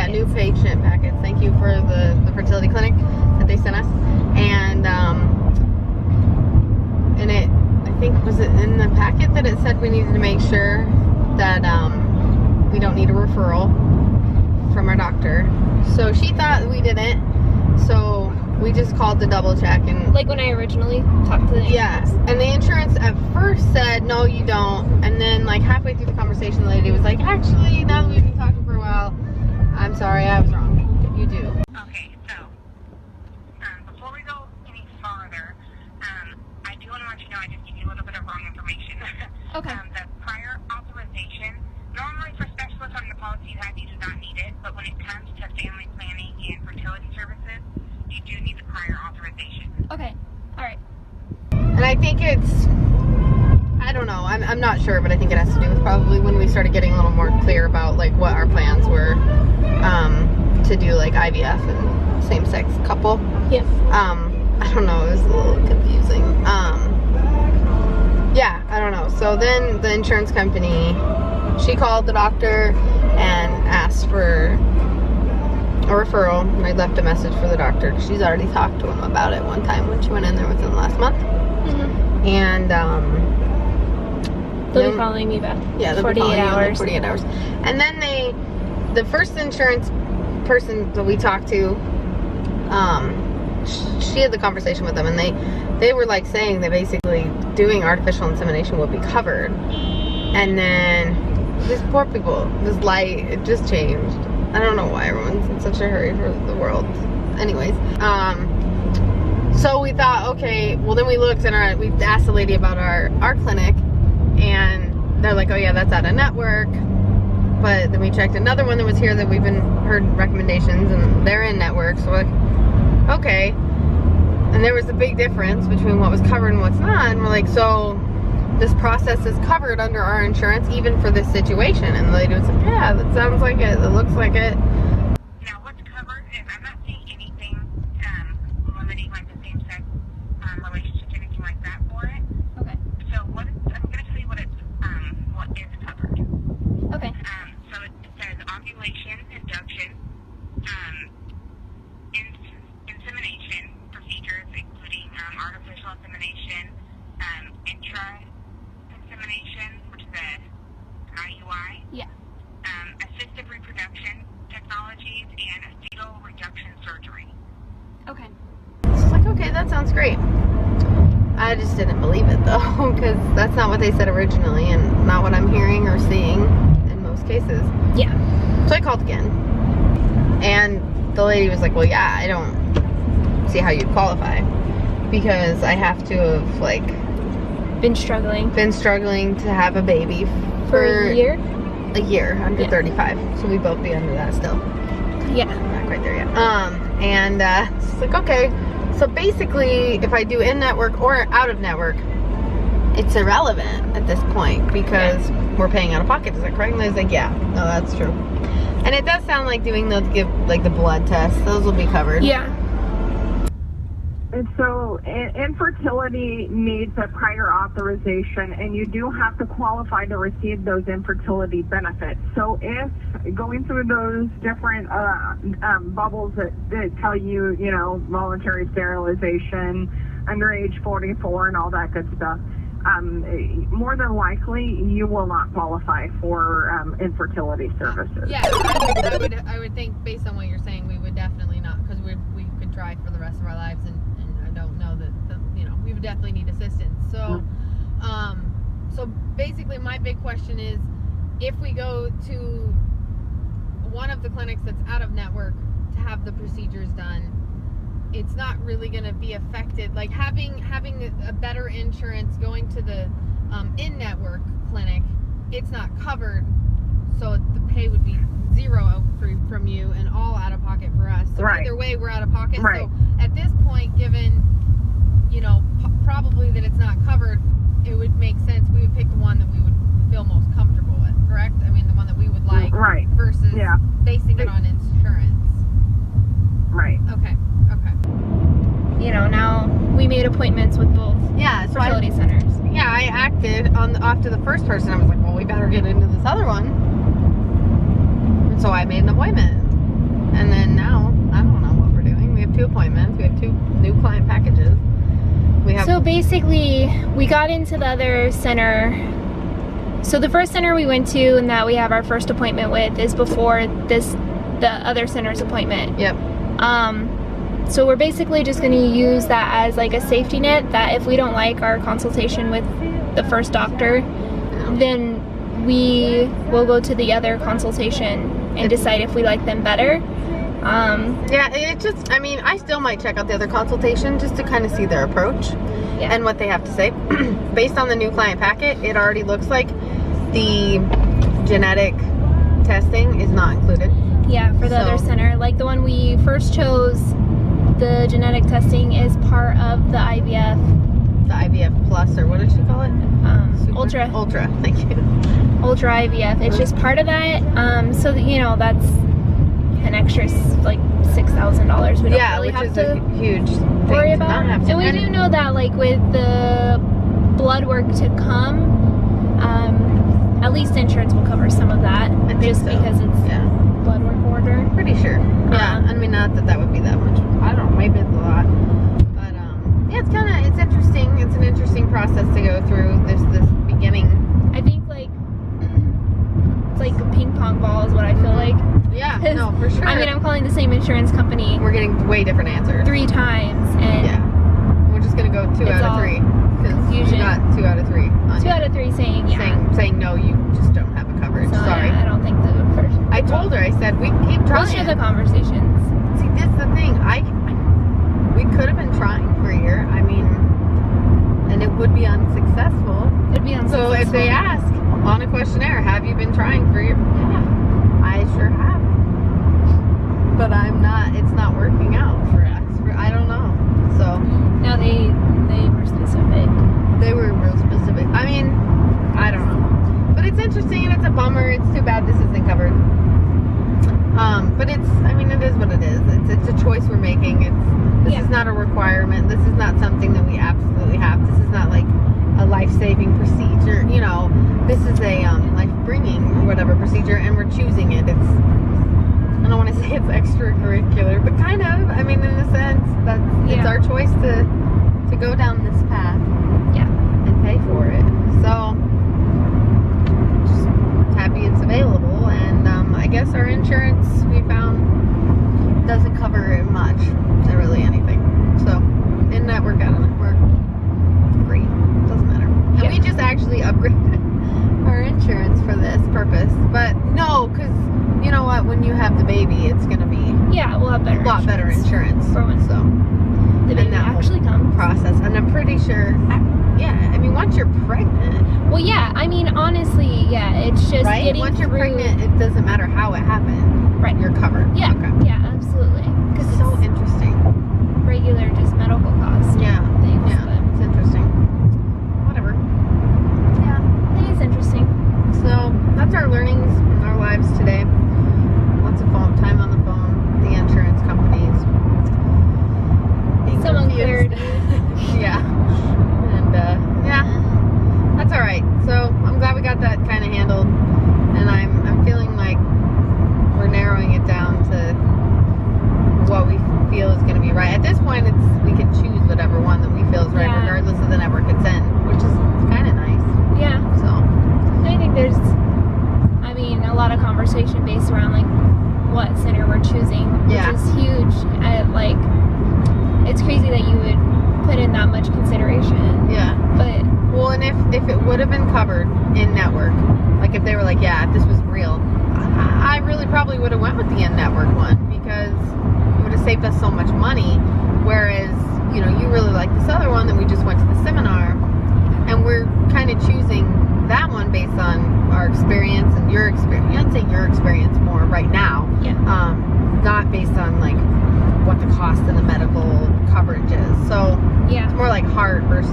Yeah, new patient packets. Thank you for the fertility clinic that they sent us. And it, I think, was it in the packet that it said we needed to make sure that we don't need a referral from our doctor. So she thought we didn't. So we just called to double check. And like when I originally talked to the insurance. Yeah, and the insurance at first said, no, you don't. And then like halfway through the conversation, the lady was like, actually, now that we've been talking for a while, I'm sorry, I was wrong. You do. Okay, so before we go any farther, I do want to let you know I just gave you a little bit of wrong information. Okay. The prior authorization, normally for specialists on the policy you have, you do not need it, but when it comes to family planning and fertility services, you do need the prior authorization. Okay, all right. And I think it's, I don't know, I'm not sure, but I think it has to do with probably when we started getting a little more clear about like what our plans were to do like IVF and same-sex couple. Yeah. I don't know, it was a little confusing. Yeah, I don't know. So then the insurance company, she called the doctor and asked for a referral. And I left a message for the doctor because she's already talked to him about it one time when she went in there within the last month. Mm-hmm. And they'll be calling me back. Yeah, they'll 48 be calling hours. You in 48 hours. And then the first insurance person that we talked to, she had the conversation with them, and they were like saying that basically doing artificial insemination would be covered. And then these poor people, this light, it just changed. I don't know why everyone's in such a hurry for the world. Anyways, so we thought, okay, well then we looked and we asked the lady about our clinic, and they're like, oh yeah, that's out of network. But then we checked another one that was here that we've heard recommendations, and they're in network. So we're like, okay. And there was a big difference between what was covered and what's not. And we're like, so this process is covered under our insurance even for this situation? And the lady was like, yeah, that sounds like it. It looks like it. Now, what's covered is I'm not seeing anything limiting like the same-sex relationships, anything like that for it. Okay. So I'm going to tell you what is covered. Okay. So it says ovulation, induction, insemination procedures, including artificial insemination, insemination, which is an IUI. Yeah. Assisted reproduction technologies, and fetal reduction surgery. Okay. So it's like, okay, that sounds great. I just didn't believe it though, because that's not what they said originally, and not what I'm hearing or seeing in most cases. Yeah. So I called again, and the lady was like, well, yeah, I don't see how you'd qualify, because I have to have like Been struggling to have a baby for a year. A year, under 35. So we both be under that still. Yeah. Not quite there yet. And it's like, okay. So basically, if I do in-network or out-of-network, it's irrelevant at this point because we're paying out of pocket. Is that correct? And I was like, yeah, no, that's true. And it does sound like doing those, like the blood tests, those will be covered. Yeah. And so infertility needs a prior authorization, and you do have to qualify to receive those infertility benefits. So if going through those different bubbles that tell you, you know, voluntary sterilization, underage 44 and all that good stuff, more than likely you will not qualify for infertility services. Yeah, I would think based on what you're saying, we would definitely not, because we could try for the rest of our lives, and I don't know that you know, we would definitely need assistance. So, so basically, my big question is, if we go to one of the clinics that's out of network to have the procedures done, it's not really going to be affected. Like having a better insurance, going to the in-network clinic, it's not covered, so the pay would be zero from you and all out of pocket for us. So right. Either way, we're out of pocket. Right. So at this point, given, you know, probably that it's not covered, it would make sense. We would pick the one that we would feel most comfortable with, correct? I mean, the one that we would like, right. Versus basing it on insurance. Right. Okay. You know, now we made appointments with both fertility centers. Yeah, I acted off to the first person. I was like, well, we better get into this other one. And so I made an appointment. And then now, I don't know what we're doing. We have 2 appointments. We have 2 new client packages. We have. So basically, we got into the other center. So the first center we went to and that we have our first appointment with is before the other center's appointment. Yep. So we're basically just going to use that as like a safety net, that if we don't like our consultation with the first doctor, then we will go to the other consultation and decide if we like them better. Yeah, it just, I mean, I still might check out the other consultation just to kind of see their approach and what they have to say. Based on the new client packet, it already looks like the genetic testing is not included. Yeah, for the other center. Like the one we first chose, the genetic testing is part of the IVF. The IVF Plus, or what did she call it? Ultra. Ultra, thank you. Ultra IVF. It's just part of that. So that, you know, that's an extra like $6,000. We don't really which have is to a huge thing worry to about. not have to. And we do know that like with the blood work to come, at least insurance will cover some of that. I think just so. because it's blood work order. Pretty sure. Yeah, I mean, not that would be that much. I don't know, maybe it's a lot. But yeah, it's interesting. It's an interesting process to go through this beginning. I think like it's like a ping pong ball is what I feel like. Yeah, no, for sure. I mean, I'm calling the same insurance company We're getting way different answers. 3 times, and Yeah. We're just going to go 2 It's out of all 3. Because we confusion. got 2 out of 3. 2 out of 3 saying yeah. Saying no, you just don't have a coverage. So, Sorry. yeah, I don't think the first. I told her, I said, we keep We'll trying. share the conversations. See, this is the thing. We could have been trying for a year. I mean, and it would be unsuccessful. It'd be unsuccessful. So if they ask on a questionnaire, have you been trying for a year? Yeah, I sure have. But it's not working out for us. I don't know. So No, they were specific. they were real specific. I mean, I don't know. But it's interesting and it's a bummer. It's too bad this isn't covered. But it is what it is. It's a choice we're making. This is not a requirement. This is not something that we absolutely have. This is not like a life-saving procedure. You know, this is a life-bringing or whatever procedure, and we're choosing it. I don't want to say it's extracurricular, but kind of. I mean, in a sense, it's our choice to go down this path. Yeah. And pay for it. So, just happy it's available. And I guess our insurance, we found, doesn't cover much, not really anything. So, in-network, out-of-network, great. Doesn't matter. And we just actually upgraded our insurance for this purpose. But no, because you know what? When you have the baby, it's going to be We'll have better. a lot better insurance. For when So, the baby actually comes. process. And I'm pretty sure, I mean, once you're pregnant. Well, yeah. I mean, honestly, yeah. It's just Right? getting Once you're through. pregnant, it doesn't matter how it happened. Right. You're covered. Yeah. Okay. Yeah. Absolutely. Because It's so interesting. regular, just medical costs. Yeah. Things, Yeah. But It's interesting. Whatever. yeah, it is interesting. So that's our learnings in our lives today. Lots of time on the phone, the insurance companies. Being Someone confused. cleared. Yeah. And that's all right. So I'm glad we got that kind of handled, and I'm feeling like we're narrowing it down to what we feel is going to be right. At this point, we can choose whatever one that we feel is right, regardless of the network it's in, which is kind of nice. Yeah. So I think there's, a lot of conversation based around like what center we're choosing, which is huge. It's crazy that you would put in that much consideration. yeah. But Well, and if it would have been covered in network, like if they were like, yeah, if this was real, I really probably would have went with the in-network one, because it would have saved us so much money. Whereas, you really like this other one that we just went to the seminar, and we're kind of choosing that one based on our experience and your experience. I'd say your experience more right now. Yeah. Not based on like what the cost of the medical coverage is. So it's more like heart versus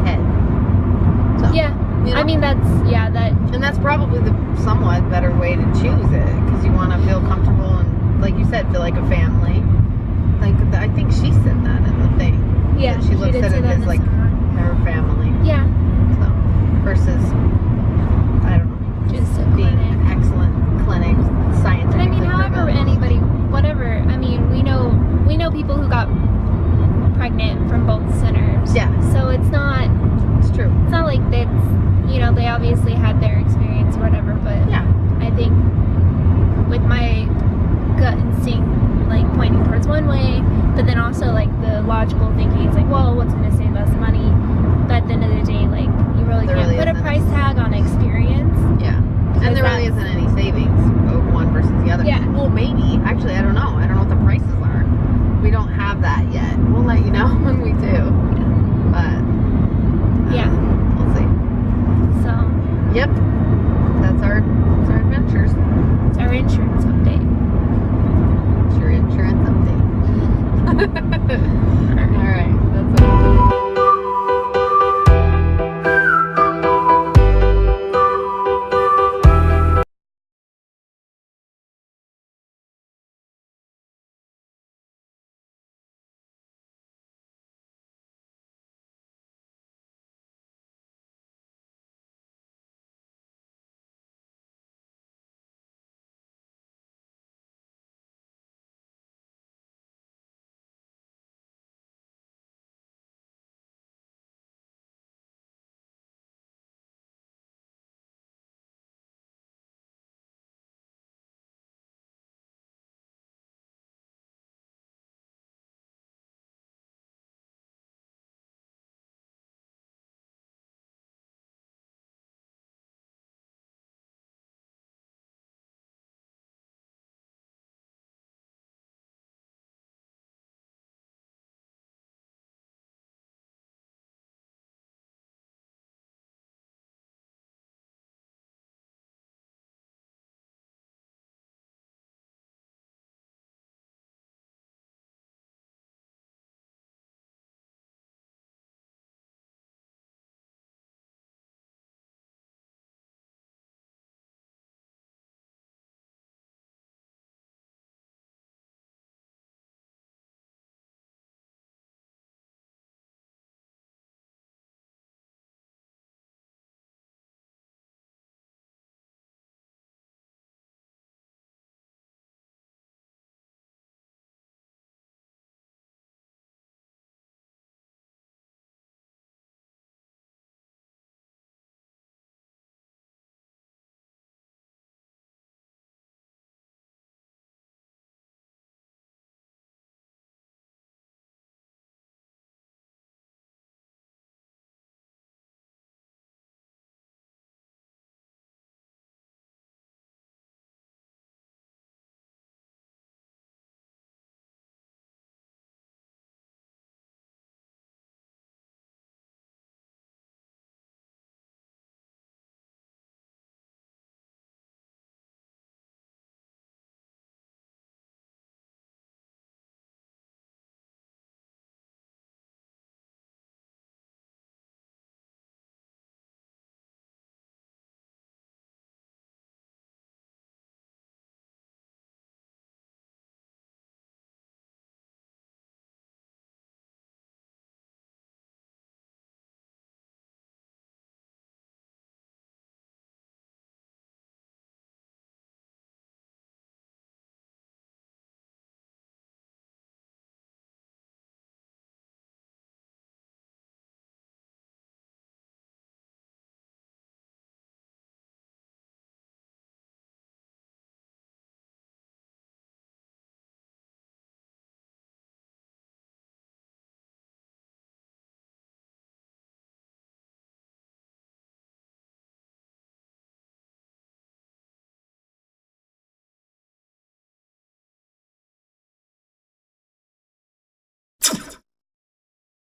head. So, yeah. you know? And that's probably the somewhat better way to choose it, because you want to feel comfortable and, like you said, feel like a family. Like, I think she said that in the thing. Yeah, That she looks did at say it that in as the like seminar. her family. Yeah. So versus, I don't know, Just a being clinic. an excellent clinic, scientific. But however anybody, one way, but then also like the logical thinking is like, well, what's going to save us money? But at the end of the day, like you really There can't really put a isn't. price tag on experience. Yeah. And there really isn't any savings of one versus the other. Yeah. Well, maybe. Actually, I don't know. I don't know what the prices are. We don't have that yet. We'll let you know when we do. But Yeah. we'll see. So Yep. That's our adventures. it's our insurance update. It's your insurance update.